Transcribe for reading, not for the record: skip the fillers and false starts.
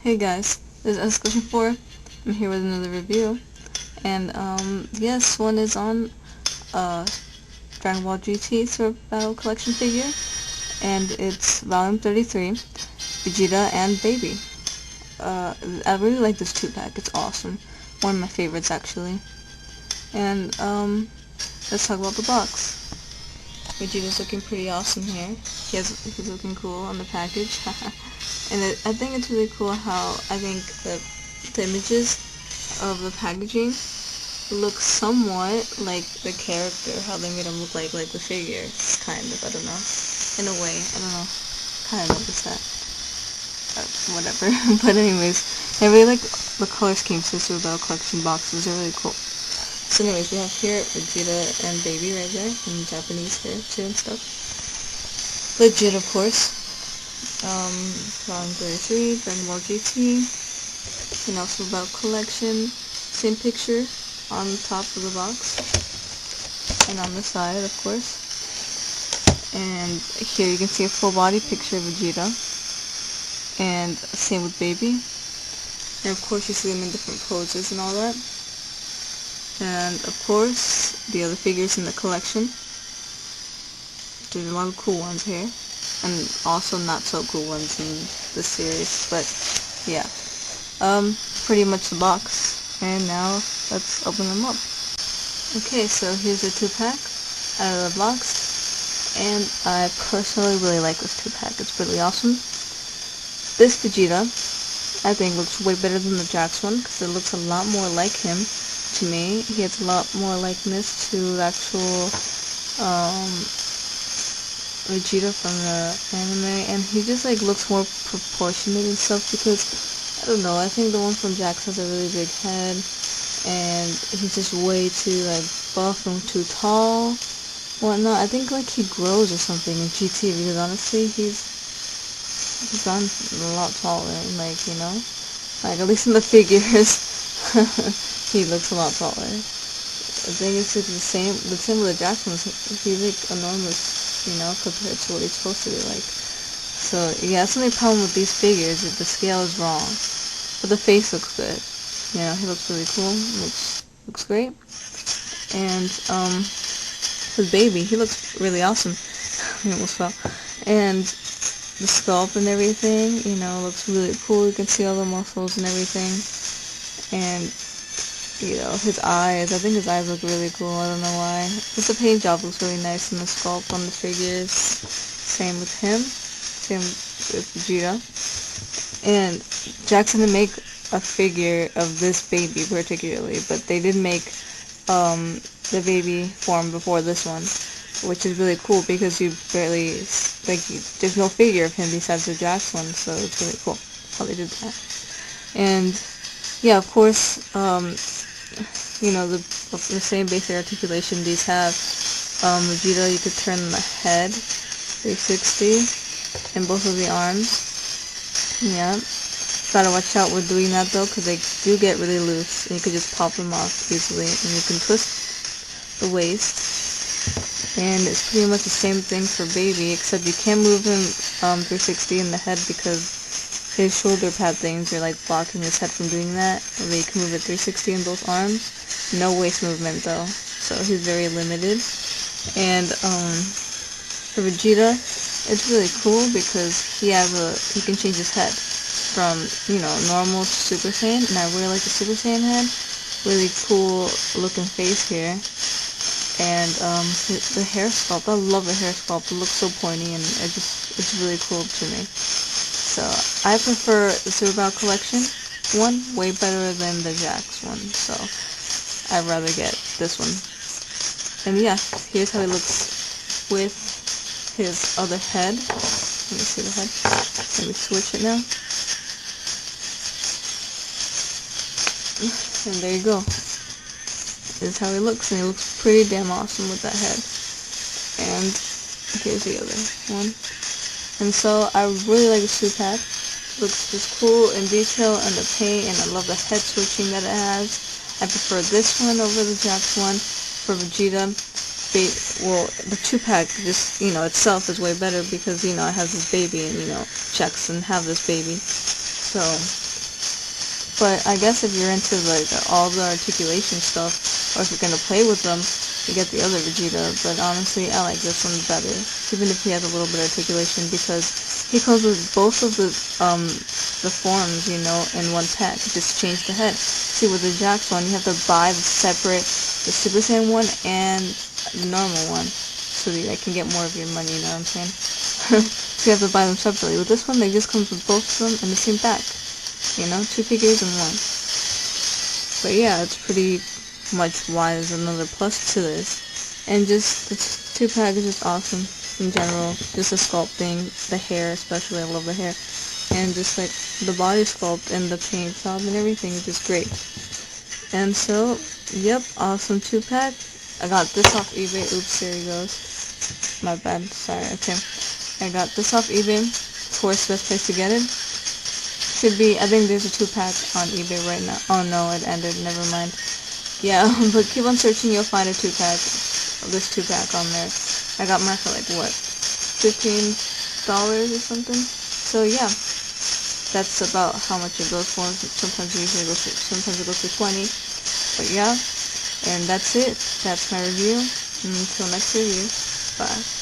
Hey guys, this is Escalation 4. I'm here with another review. And yes, one is on Dragon Ball GT Super Battle Collection figure. And it's volume 33, Vegeta and Baby. I really like this 2-pack, it's awesome. One of my favorites actually. And let's talk about the box. Vegeta's looking pretty awesome here. He's looking cool on the package. And I think it's really cool how I think the images of the packaging look somewhat like the character, how they made him look like the figure, kind of, I don't know. In a way, I don't know. Kind of noticed that. Whatever. But anyways, I really like the color schemes for Super Battle Collection boxes. They're really cool. So anyways, we have here Vegeta and Baby right there, in Japanese here too and stuff. Legit, of course. Volume 33, Dragonball GT, and also Battle Collection. Same picture on the top of the box, and on the side, of course. And here you can see a full body picture of Vegeta, and same with Baby. And of course you see them in different poses and all that. And of course, the other figures in the collection. There's a lot of cool ones here, and also not so cool ones in the series, but yeah. Pretty much the box. And now, let's open them up. Okay, so here's the 2-pack out of the box, and I personally really like this 2-pack. It's really awesome. This Vegeta, I think, looks way better than the Jax one, because it looks a lot more like him. To me, he has a lot more likeness to the actual Vegeta from the anime, and he just looks more proportionate and stuff, because I don't know, I think the one from Jax has a really big head, and he's just way too buff and too tall, whatnot. I think he grows or something in GT, because honestly he's gotten a lot taller, you know, at least in the figures. He looks a lot taller. I think it's the same with the Jackson. He's enormous, you know, compared to what he's supposed to be like. So yeah, that's the only problem with these figures, is the scale is wrong. But the face looks good. You know, he looks really cool. Looks great. And his Baby, he looks really awesome. He almost fell. And the sculpt and everything, you know, looks really cool. You can see all the muscles and everything. And you know, his eyes, I think his eyes look really cool, I don't know why. Just the paint job looks really nice, and the sculpt on the figures. Same with him. Same with Vegeta. And Jackson didn't make a figure of this Baby particularly, but they did make the Baby form before this one, which is really cool, because you barely, there's no figure of him besides the Jax one, so it's really cool how they did that. And yeah, of course, you know, the same basic articulation these have. Vegeta, you could turn the head 360, and both of the arms. Yeah. Gotta watch out with doing that though, because they do get really loose, and you could just pop them off easily. And you can twist the waist. And it's pretty much the same thing for Baby, except you can't move him 360 in the head, because his shoulder pad things are blocking his head from doing that. And you can move it 360 in both arms. No waist movement though, so he's very limited. And for Vegeta, it's really cool because he can change his head from, you know, normal to Super Saiyan, and I really like the Super Saiyan head. Really cool looking face here. And the hair sculpt, I love the hair sculpt. It looks so pointy, and it's really cool to me. So I prefer the Super Battle Collection one way better than the Jax one, so I'd rather get this one. And yeah, here's how he looks with his other head. Let me see the head. Let me switch it now. And there you go. This is how he looks, and he looks pretty damn awesome with that head. And here's the other one. And so I really like this 2-pack. Looks just cool in detail and the paint, and I love the head switching that it has. I prefer this one over the Jax one. For Vegeta, well, the 2-pack just, you know, itself is way better, because, you know, it has this Baby, and, you know, Jax doesn't have this Baby. So But I guess if you're into like all the articulation stuff, or if you're gonna play with them, you get the other Vegeta. But honestly, I like this one better, even if he has a little bit of articulation, because he comes with both of the forms, you know, in one pack. Just change the head. See, with the Jax one, you have to buy the Super Saiyan one and the normal one, so that I can get more of your money, you know what I'm saying? So you have to buy them separately. With this one, they just comes with both of them in the same pack. You know, 2 figures in one. But yeah, it's pretty much why there's another plus to this. And just, the 2-pack is just awesome in general. Just the sculpting, the hair especially, I love the hair. And just like the body sculpt and the paint job and everything is just great. And so, yep, awesome 2-pack. I got this off eBay. Oops, there he goes. My bad, sorry, okay. I got this off eBay. Of course, best place to get it. Should be, I think there's a 2-pack on eBay right now. Oh no, it ended, never mind. Yeah, but keep on searching, you'll find a 2-pack, this 2-pack on there. I got mine for like, what, $15 or something? So yeah, that's about how much it goes for. Sometimes it goes for 20. But yeah, and that's it. That's my review. Until next review, bye.